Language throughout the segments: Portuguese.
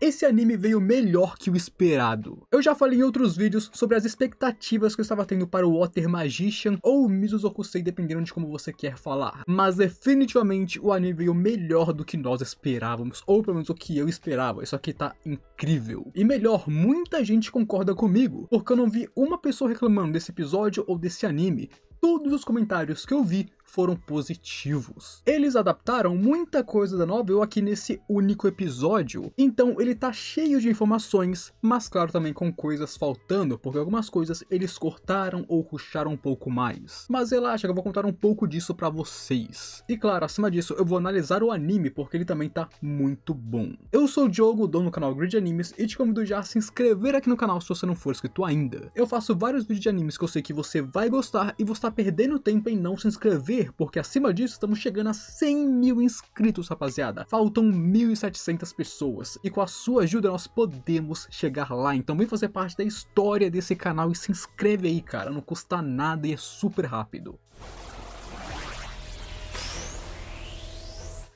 esse anime veio melhor que o esperado. Eu já falei em outros vídeos sobre as expectativas que eu estava tendo para o Water Magician ou o Mizuzokusei, dependendo de como você quer falar. Mas definitivamente o anime veio melhor do que nós esperávamos, ou pelo menos o que eu esperava. Isso aqui tá incrível. E melhor, muita gente concorda comigo, porque eu não vi uma pessoa reclamando desse episódio ou desse anime. Todos os comentários que eu vi foram positivos. Eles adaptaram muita coisa da novel aqui nesse único episódio, então ele tá cheio de informações, mas claro também com coisas faltando, porque algumas coisas eles cortaram ou rusharam um pouco mais. Mas relaxa que eu vou contar um pouco disso pra vocês. E claro, acima disso eu vou analisar o anime, porque ele também tá muito bom. Eu sou o Diogo, dono do canal Grid Animes, e te convido já a se inscrever aqui no canal se você não for inscrito ainda. Eu faço vários vídeos de animes que eu sei que você vai gostar, e você tá perdendo tempo em não se inscrever, porque acima disso estamos chegando a 100 mil inscritos, rapaziada. Faltam 1.700 pessoas, e com a sua ajuda nós podemos chegar lá. Então vem fazer parte da história desse canal e se inscreve aí, cara. Não custa nada e é super rápido.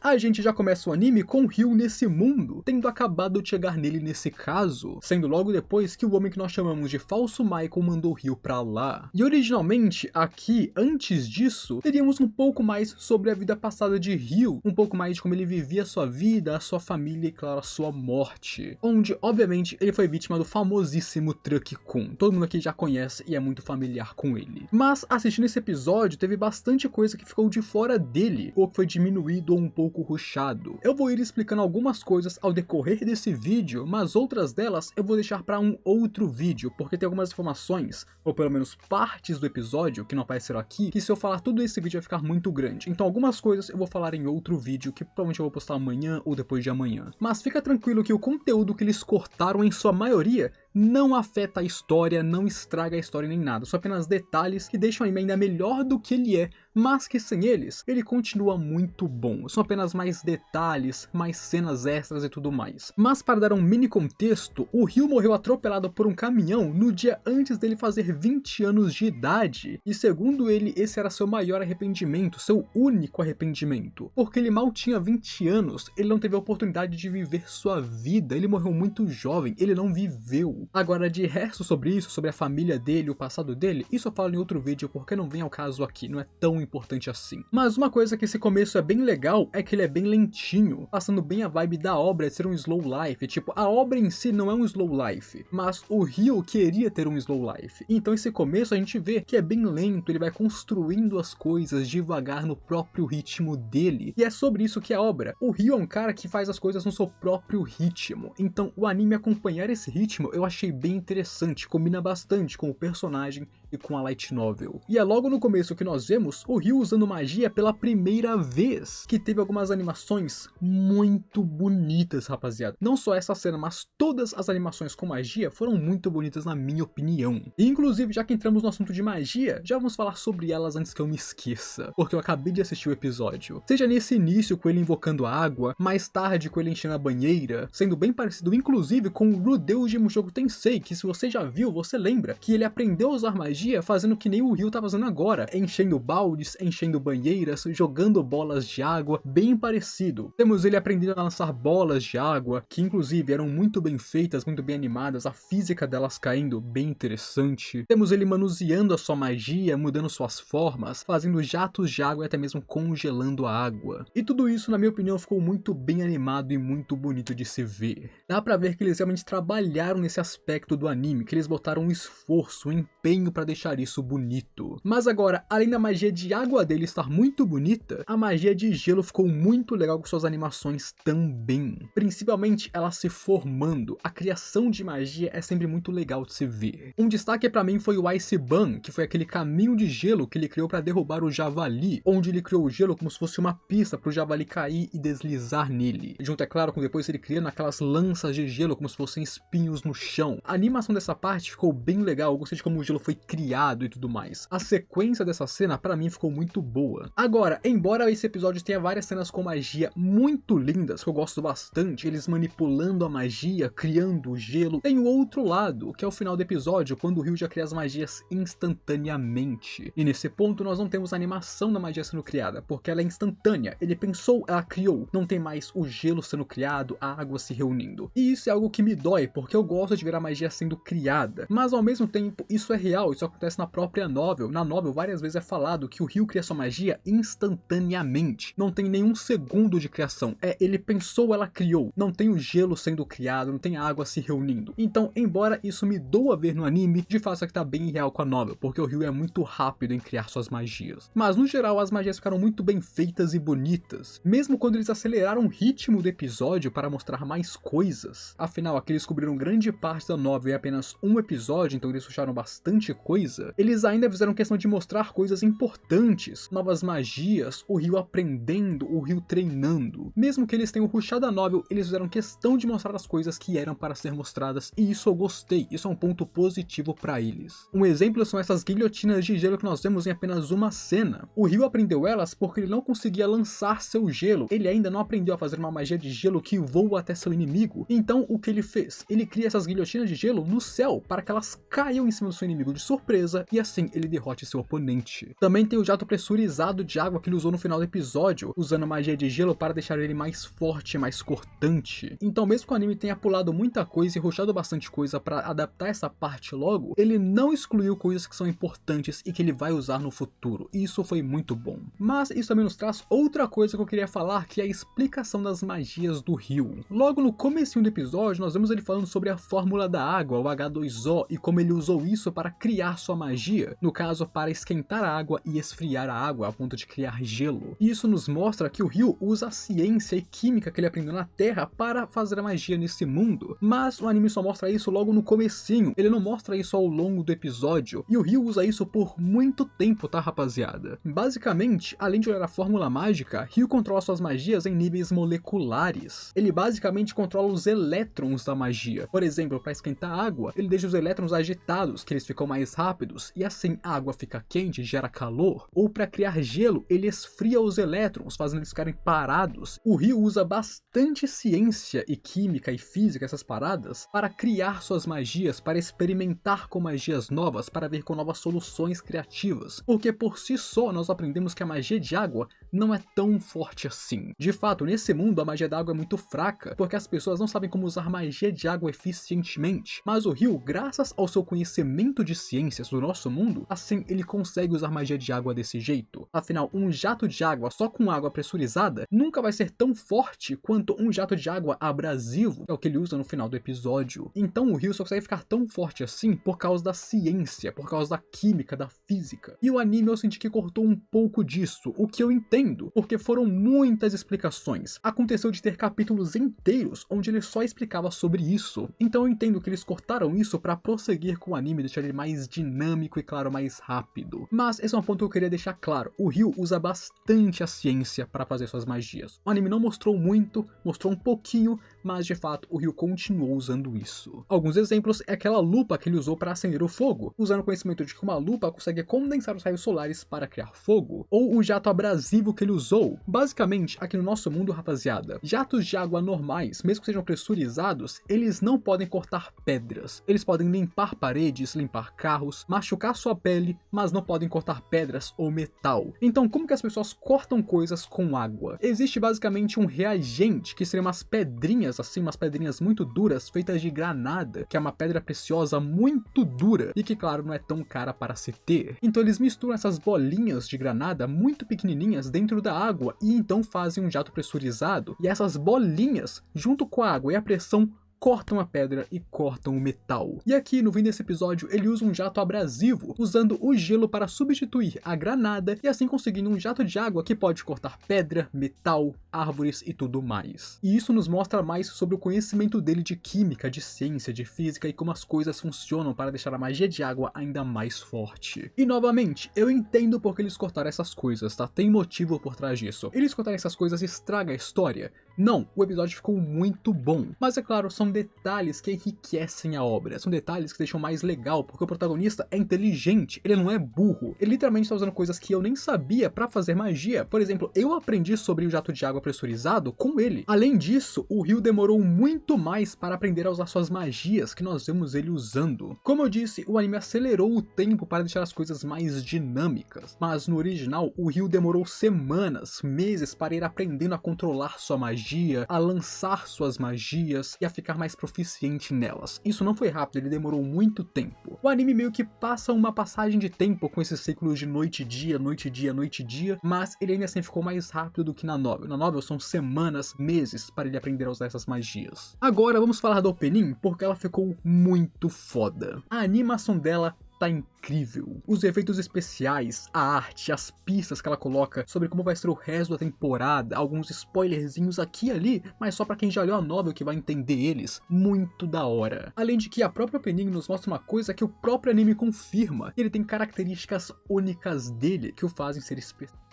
A gente já começa o anime com Ryu nesse mundo, tendo acabado de chegar nele nesse caso, sendo logo depois que o homem que nós chamamos de Falso Michael mandou Ryu pra lá. E originalmente, aqui, antes disso, teríamos um pouco mais sobre a vida passada de Ryu, um pouco mais de como ele vivia a sua vida, a sua família e, claro, a sua morte. Onde, obviamente, ele foi vítima do famosíssimo Truck-kun. Todo mundo aqui já conhece e é muito familiar com ele. Mas, assistindo esse episódio, teve bastante coisa que ficou de fora dele, ou que foi diminuído ou um pouco rushado. Eu vou ir explicando algumas coisas ao decorrer desse vídeo, mas outras delas eu vou deixar para um outro vídeo, porque tem algumas informações, ou pelo menos partes do episódio, que não apareceram aqui, que se eu falar tudo esse vídeo vai ficar muito grande. Então algumas coisas eu vou falar em outro vídeo, que provavelmente eu vou postar amanhã ou depois de amanhã. Mas fica tranquilo que o conteúdo que eles cortaram, em sua maioria, não afeta a história, não estraga a história nem nada, são apenas detalhes que deixam o anime ainda melhor do que ele é, mas que sem eles, ele continua muito bom. São apenas mais detalhes, mais cenas extras e tudo mais. Mas para dar um mini contexto, o Ryu morreu atropelado por um caminhão no dia antes dele fazer 20 anos de idade, e segundo ele, esse era seu maior arrependimento, seu único arrependimento, porque ele mal tinha 20 anos, ele não teve a oportunidade de viver sua vida, ele morreu muito jovem, ele não viveu. Agora, de resto sobre isso, sobre a família dele, o passado dele, isso eu falo em outro vídeo porque não vem ao caso aqui, não é tão importante assim. Mas uma coisa que esse começo é bem legal é que ele é bem lentinho, passando bem a vibe da obra de ser um slow life. Tipo, a obra em si não é um slow life, mas o Ryu queria ter um slow life. Então esse começo a gente vê que é bem lento, ele vai construindo as coisas devagar no próprio ritmo dele. E é sobre isso que é a obra. O Ryu é um cara que faz as coisas no seu próprio ritmo. Então o anime acompanhar esse ritmo eu achei bem interessante, combina bastante com o personagem e com a light novel. E é logo no começo que nós vemos o Ryu usando magia pela primeira vez, que teve algumas animações muito bonitas, rapaziada. Não só essa cena, mas todas as animações com magia foram muito bonitas na minha opinião. E inclusive, já que entramos no assunto de magia, já vamos falar sobre elas antes que eu me esqueça, porque eu acabei de assistir o episódio. Seja nesse início com ele invocando a água, mais tarde com ele enchendo a banheira, sendo bem parecido inclusive com o Rudeu de Mushoku Tensei, que se você já viu, você lembra que ele aprendeu a usar magia fazendo que nem o Ryu tá fazendo agora, enchendo baldes, enchendo banheiras, jogando bolas de água, bem parecido. Temos ele aprendendo a lançar bolas de água, que inclusive eram muito bem feitas, muito bem animadas, a física delas caindo, bem interessante. Temos ele manuseando a sua magia, mudando suas formas, fazendo jatos de água e até mesmo congelando a água. E tudo isso, na minha opinião, ficou muito bem animado e muito bonito de se ver. Dá pra ver que eles realmente trabalharam nesse aspecto do anime, que eles botaram um esforço, um empenho pra deixar isso bonito. Mas agora, além da magia de água dele estar muito bonita, a magia de gelo ficou muito legal com suas animações também. Principalmente ela se formando, a criação de magia é sempre muito legal de se ver. Um destaque pra mim foi o Ice Ban, que foi aquele caminho de gelo que ele criou pra derrubar o javali, onde ele criou o gelo como se fosse uma pista pro javali cair e deslizar nele. Junto, é claro, com depois ele criando aquelas lanças de gelo como se fossem espinhos no chão. A animação dessa parte ficou bem legal, eu gostei de como o gelo foi criado e tudo mais. A sequência dessa cena pra mim ficou muito boa. Agora, embora esse episódio tenha várias cenas com magia muito lindas, que eu gosto bastante, eles manipulando a magia, criando o gelo, tem o outro lado, que é o final do episódio, quando o Ryu já cria as magias instantaneamente. E nesse ponto nós não temos a animação da magia sendo criada, porque ela é instantânea. Ele pensou, ela criou. Não tem mais o gelo sendo criado, a água se reunindo. E isso é algo que me dói, porque eu gosto de ver a magia sendo criada. Mas ao mesmo tempo, isso é real, isso acontece na própria novel. Na novel, várias vezes é falado que o Ryu cria sua magia instantaneamente. Não tem nenhum segundo de criação. Ele pensou, ela criou. Não tem o gelo sendo criado, não tem a água se reunindo. Então, embora isso me doa ver no anime, de fato isso aqui tá bem real com a novel, porque o Ryu é muito rápido em criar suas magias. Mas no geral, as magias ficaram muito bem feitas e bonitas. Mesmo quando eles aceleraram o ritmo do episódio para mostrar mais coisas. Afinal, aqui eles cobriram grande parte da novel em apenas um episódio, então eles puxaram bastante coisa. Eles ainda fizeram questão de mostrar coisas importantes, novas magias, o Ryu aprendendo, o Ryu treinando. Mesmo que eles tenham rushado a novel, eles fizeram questão de mostrar as coisas que eram para ser mostradas, e isso eu gostei, isso é um ponto positivo para eles. Um exemplo são essas guilhotinas de gelo que nós vemos em apenas uma cena. O Ryu aprendeu elas porque ele não conseguia lançar seu gelo, ele ainda não aprendeu a fazer uma magia de gelo que voa até seu inimigo. Então o que ele fez? Ele cria essas guilhotinas de gelo no céu, para que elas caiam em cima do seu inimigo de surpresa, e assim ele derrote seu oponente. Também tem o jato pressurizado de água que ele usou no final do episódio, usando a magia de gelo para deixar ele mais forte, mais cortante. Então mesmo que o anime tenha pulado muita coisa e rushado bastante coisa para adaptar essa parte logo, ele não excluiu coisas que são importantes e que ele vai usar no futuro, e isso foi muito bom. Mas isso também nos traz outra coisa que eu queria falar, que é a explicação das magias do Ryu. Logo no comecinho do episódio, nós vemos ele falando sobre a fórmula da água, o H2O, e como ele usou isso para criar sua magia, no caso para esquentar a água e esfriar a água a ponto de criar gelo. E isso nos mostra que o Ryu usa a ciência e química que ele aprendeu na Terra para fazer a magia nesse mundo, mas o anime só mostra isso logo no comecinho, ele não mostra isso ao longo do episódio, e o Ryu usa isso por muito tempo, tá rapaziada? Basicamente, além de olhar a fórmula mágica, Ryu controla suas magias em níveis moleculares. Ele basicamente controla os elétrons da magia. Por exemplo, para esquentar a água, ele deixa os elétrons agitados, que eles ficam mais rápidos, e assim a água fica quente e gera calor. Ou para criar gelo, ele esfria os elétrons, fazendo eles ficarem parados. O Ryu usa bastante ciência e química e física, essas paradas, para criar suas magias, para experimentar com magias novas, para vir com novas soluções criativas. Porque por si só nós aprendemos que a magia de água não é tão forte assim. De fato, nesse mundo a magia da água é muito fraca, porque as pessoas não sabem como usar magia de água eficientemente. Mas o Ryu, graças ao seu conhecimento de ciências do nosso mundo, assim ele consegue usar magia de água desse jeito. Afinal, um jato de água só com água pressurizada nunca vai ser tão forte quanto um jato de água abrasivo, que é o que ele usa no final do episódio. Então o Ryu só consegue ficar tão forte assim por causa da ciência, por causa da química, da física. E o anime eu senti que cortou um pouco disso, o que eu entendo, porque foram muitas explicações. Aconteceu de ter capítulos inteiros onde ele só explicava sobre isso. Então eu entendo que eles cortaram isso para prosseguir com o anime, deixar ele mais dinâmico e claro, mais rápido. Mas esse é um ponto que eu queria deixar claro. O Ryu usa bastante a ciência para fazer suas magias. O anime não mostrou muito, mostrou um pouquinho, mas de fato o Ryu continuou usando isso. Alguns exemplos é aquela lupa que ele usou para acender o fogo, usando o conhecimento de que uma lupa consegue condensar os raios solares para criar fogo, ou o jato abrasivo que ele usou. Basicamente, aqui no nosso mundo, rapaziada, jatos de água normais, mesmo que sejam pressurizados, eles não podem cortar pedras. Eles podem limpar paredes, limpar carros, machucar sua pele, mas não podem cortar pedras ou metal. Então, como que as pessoas cortam coisas com água? Existe basicamente um reagente, que seriam umas pedrinhas assim, umas pedrinhas muito duras, feitas de granada, que é uma pedra preciosa muito dura, e que claro, não é tão cara para se ter. Então eles misturam essas bolinhas de granada muito pequenininhas dentro da água, e então fazem um jato pressurizado, e essas bolinhas, junto com a água e a pressão, cortam a pedra e cortam o metal. E aqui no fim desse episódio ele usa um jato abrasivo, usando o gelo para substituir a granada e assim conseguindo um jato de água que pode cortar pedra, metal, árvores e tudo mais. E isso nos mostra mais sobre o conhecimento dele de química, de ciência, de física e como as coisas funcionam para deixar a magia de água ainda mais forte. E novamente, eu entendo porque eles cortaram essas coisas, tá? Tem motivo por trás disso. Eles cortarem essas coisas estraga a história? Não, o episódio ficou muito bom. Mas é claro, são detalhes que enriquecem a obra, são detalhes que deixam mais legal, porque o protagonista é inteligente, ele não é burro, ele literalmente tá usando coisas que eu nem sabia pra fazer magia. Por exemplo, eu aprendi sobre o jato de água pressurizado com ele. Além disso, o Ryu demorou muito mais para aprender a usar suas magias que nós vemos ele usando. Como eu disse, o anime acelerou o tempo para deixar as coisas mais dinâmicas, mas no original o Ryu demorou semanas, meses para ir aprendendo a controlar sua magia, a lançar suas magias e a ficar mais proficiente nelas. Isso não foi rápido, ele demorou muito tempo. O anime meio que passa uma passagem de tempo com esses ciclos de noite e dia, noite e dia, noite e dia, mas ele ainda assim ficou mais rápido do que na novel. Na novel são semanas, meses para ele aprender a usar essas magias. Agora vamos falar da opening, porque ela ficou muito foda. A animação dela tá incrível. Os efeitos especiais, a arte, as pistas que ela coloca sobre como vai ser o resto da temporada, alguns spoilerzinhos aqui e ali, mas só pra quem já leu a novel que vai entender eles, muito da hora. Além de que a própria opening nos mostra uma coisa que o próprio anime confirma, ele tem características únicas dele que o fazem ser especial.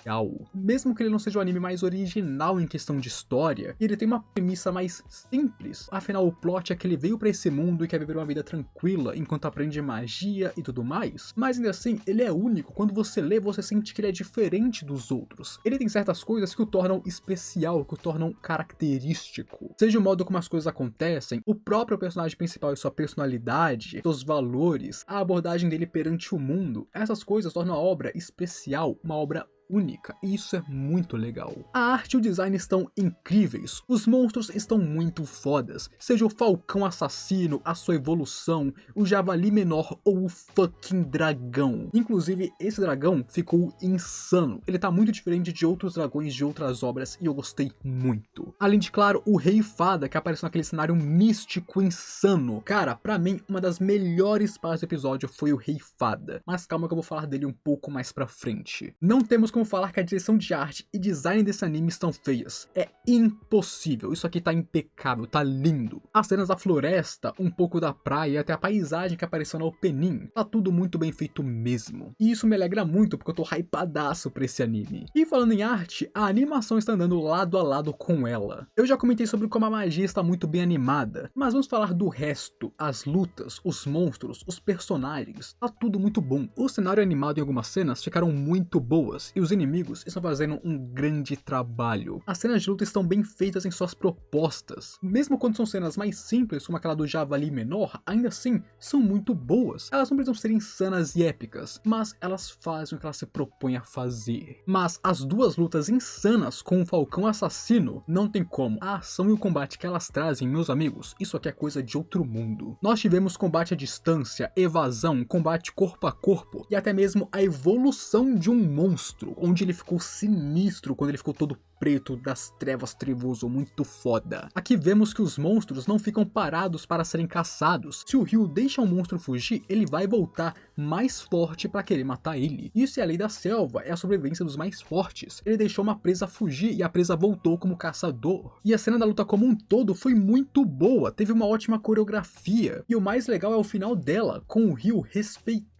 Mesmo que ele não seja o anime mais original em questão de história, ele tem uma premissa mais simples. Afinal, o plot é que ele veio pra esse mundo e quer viver uma vida tranquila enquanto aprende magia e tudo mais. Mas ainda assim, ele é único. Quando você lê, você sente que ele é diferente dos outros. Ele tem certas coisas que o tornam especial, que o tornam característico. Seja o modo como as coisas acontecem, o próprio personagem principal e sua personalidade, seus valores, a abordagem dele perante o mundo, essas coisas tornam a obra especial, uma obra única, e isso é muito legal. A arte e o design estão incríveis, os monstros estão muito fodas, seja o falcão assassino, a sua evolução, o javali menor ou o fucking dragão. Inclusive, esse dragão ficou insano, ele tá muito diferente de outros dragões de outras obras e eu gostei muito. Além de, claro, o Rei Fada, que apareceu naquele cenário místico insano. Cara, pra mim, uma das melhores partes do episódio foi o Rei Fada, mas calma que eu vou falar dele um pouco mais pra frente. Não temos como falar que a direção de arte e design desse anime estão feias. É impossível, isso aqui tá impecável, tá lindo. As cenas da floresta, um pouco da praia e até a paisagem que apareceu na opening, tá tudo muito bem feito mesmo. E isso me alegra muito porque eu tô hypadaço pra esse anime. E falando em arte, a animação está andando lado a lado com ela. Eu já comentei sobre como a magia está muito bem animada, mas vamos falar do resto, as lutas, os monstros, os personagens, tá tudo muito bom. O cenário animado em algumas cenas ficaram muito boas e os inimigos estão fazendo um grande trabalho. As cenas de luta estão bem feitas em suas propostas. Mesmo quando são cenas mais simples, como aquela do javali menor, ainda assim são muito boas. Elas não precisam ser insanas e épicas, mas elas fazem o que elas se propõem a fazer. Mas as duas lutas insanas com o falcão assassino, não tem como. A ação e o combate que elas trazem, meus amigos, isso aqui é coisa de outro mundo. Nós tivemos combate à distância, evasão, combate corpo a corpo e até mesmo a evolução de um monstro, onde ele ficou sinistro quando ele ficou todo preto, das trevas, trevoso, muito foda. Aqui vemos que os monstros não ficam parados para serem caçados. Se o Ryu deixa um monstro fugir, ele vai voltar mais forte para querer matar ele. Isso é a lei da selva, é a sobrevivência dos mais fortes. Ele deixou uma presa fugir e a presa voltou como caçador. E a cena da luta como um todo foi muito boa, teve uma ótima coreografia. E o mais legal é o final dela, com o Ryu respeitando,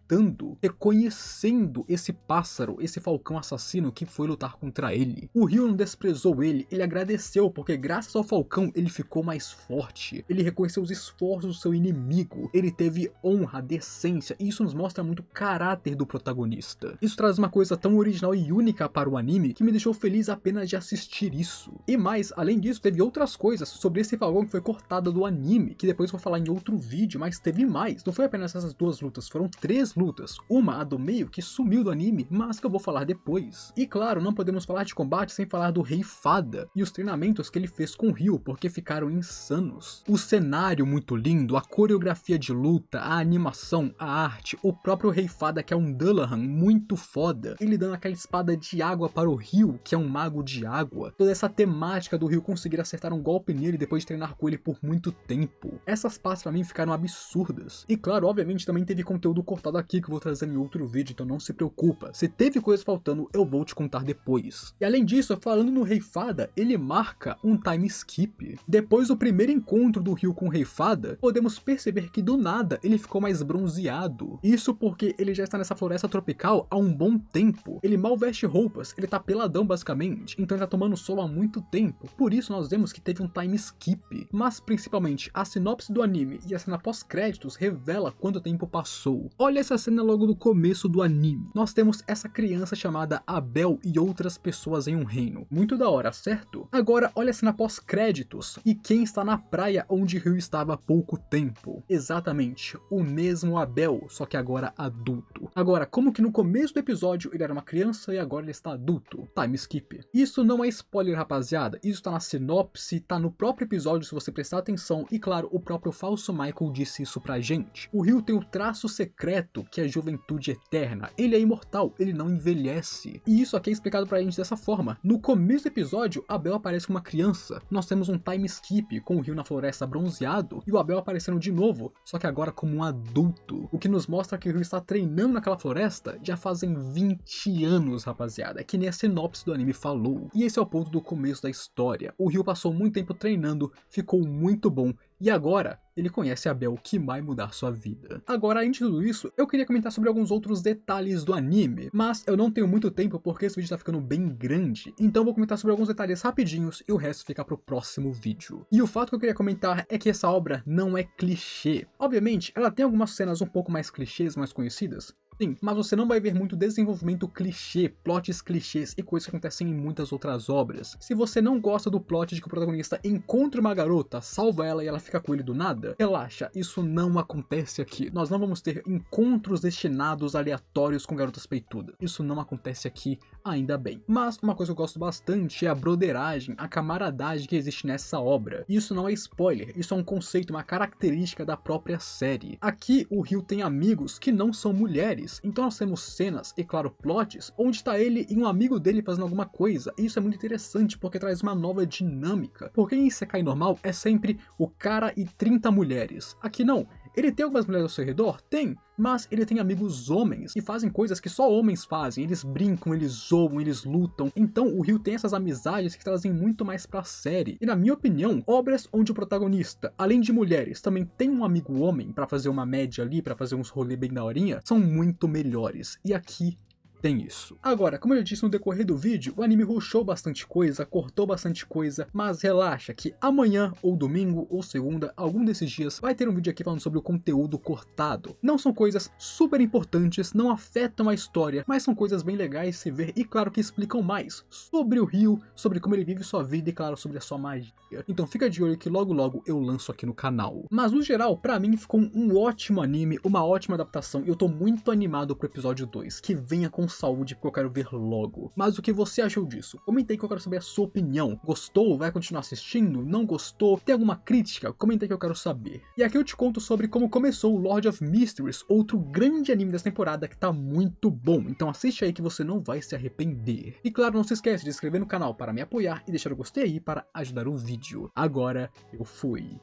reconhecendo esse pássaro, esse falcão assassino que foi lutar contra ele. O Ryu não desprezou ele agradeceu, porque graças ao falcão ele ficou mais forte. Ele reconheceu os esforços do seu inimigo, ele teve honra, decência, e isso nos mostra muito o caráter do protagonista. Isso traz uma coisa tão original e única para o anime que me deixou feliz apenas de assistir isso. E mais, além disso, teve outras coisas sobre esse falcão que foi cortado do anime, que depois eu vou falar em outro vídeo, mas teve mais. Não foi apenas essas duas lutas, foram 3 lutas. Uma, a do meio, que sumiu do anime, mas que eu vou falar depois. E claro, não podemos falar de combate sem falar do Rei Fada e os treinamentos que ele fez com o Ryu, porque ficaram insanos. O cenário muito lindo, a coreografia de luta, a animação, a arte, o próprio Rei Fada, que é um Dullahan muito foda, ele dando aquela espada de água para o Ryu, que é um mago de água. Toda essa temática do Ryu conseguir acertar um golpe nele depois de treinar com ele por muito tempo. Essas partes pra mim ficaram absurdas. E claro, obviamente também teve conteúdo cortado aqui que eu vou trazer em outro vídeo, então não se preocupa. Se teve coisa faltando, eu vou te contar depois. E além disso, falando no Rei Fada, ele marca um time skip. Depois do primeiro encontro do Ryu com o Rei Fada, podemos perceber que do nada ele ficou mais bronzeado. Isso porque ele já está nessa floresta tropical há um bom tempo. Ele mal veste roupas, ele tá peladão basicamente, então ele tá tomando sol há muito tempo. Por isso nós vemos que teve um time skip. Mas principalmente a sinopse do anime e a cena pós-créditos revela quanto tempo passou. Olha essa cena logo no começo do anime. Nós temos essa criança chamada Abel e outras pessoas em um reino. Muito da hora, certo? Agora olha a cena pós-créditos e quem está na praia onde Ryu estava há pouco tempo. Exatamente, o mesmo Abel, só que agora adulto. Agora, como que no começo do episódio ele era uma criança e agora ele está adulto? Time skip. Isso não é spoiler, rapaziada, isso tá na sinopse, tá no próprio episódio se você prestar atenção e claro, o próprio falso Michael disse isso pra gente. O Ryu tem o traço secreto que é a juventude eterna, ele é imortal, ele não envelhece. E isso aqui é explicado pra gente dessa forma. No começo do episódio, Abel aparece como uma criança, nós temos um time skip com o Ryu na floresta bronzeado e o Abel aparecendo de novo, só que agora como um adulto. O que nos mostra que o Ryu está treinando naquela floresta já fazem 20 anos, rapaziada, é que nem a sinopse do anime falou. E esse é o ponto do começo da história. O Ryu passou muito tempo treinando, ficou muito bom, e agora ele conhece Abel, que vai mudar sua vida. Agora, antes de tudo isso, eu queria comentar sobre alguns outros detalhes do anime, mas eu não tenho muito tempo porque esse vídeo tá ficando bem grande, então eu vou comentar sobre alguns detalhes rapidinhos e o resto fica pro próximo vídeo. E o fato que eu queria comentar é que essa obra não é clichê. Obviamente, ela tem algumas cenas um pouco mais clichês, mais conhecidas, sim, mas você não vai ver muito desenvolvimento clichê, plots clichês e coisas que acontecem em muitas outras obras. Se você não gosta do plot de que o protagonista encontra uma garota, salva ela e ela fica com ele do nada, relaxa, isso não acontece aqui. Nós não vamos ter encontros destinados aleatórios com garotas peitudas. Isso não acontece aqui, ainda bem. Mas uma coisa que eu gosto bastante é a broderagem, a camaradagem que existe nessa obra. Isso não é spoiler, isso é um conceito, uma característica da própria série. Aqui o Ryu tem amigos que não são mulheres. Então nós temos cenas e claro plots onde está ele e um amigo dele fazendo alguma coisa, e isso é muito interessante porque traz uma nova dinâmica, porque em Isekai normal é sempre o cara e 30 mulheres, aqui não. Ele tem algumas mulheres ao seu redor? Tem, mas ele tem amigos homens e fazem coisas que só homens fazem, eles brincam, eles zoam, eles lutam, então o Ryu tem essas amizades que trazem muito mais pra série. E na minha opinião, obras onde o protagonista, além de mulheres, também tem um amigo homem pra fazer uma média ali, pra fazer uns rolê bem daorinha, são muito melhores, e aqui tem isso. Agora, como eu já disse no decorrer do vídeo, o anime rushou bastante coisa, cortou bastante coisa, mas relaxa que amanhã, ou domingo, ou segunda, algum desses dias, vai ter um vídeo aqui falando sobre o conteúdo cortado. Não são coisas super importantes, não afetam a história, mas são coisas bem legais de se ver e claro que explicam mais sobre o Ryu, sobre como ele vive sua vida e claro, sobre a sua magia. Então fica de olho que logo logo eu lanço aqui no canal. Mas no geral, pra mim ficou um ótimo anime, uma ótima adaptação e eu tô muito animado pro episódio 2, que venha com saúde porque eu quero ver logo. Mas o que você achou disso? Comenta aí que eu quero saber a sua opinião. Gostou? Vai continuar assistindo? Não gostou? Tem alguma crítica? Comenta aí que eu quero saber. E aqui eu te conto sobre como começou o Lord of Mysteries, outro grande anime dessa temporada que tá muito bom. Então assiste aí que você não vai se arrepender. E claro, não se esquece de se inscrever no canal para me apoiar e deixar o gostei aí para ajudar o vídeo. Agora eu fui.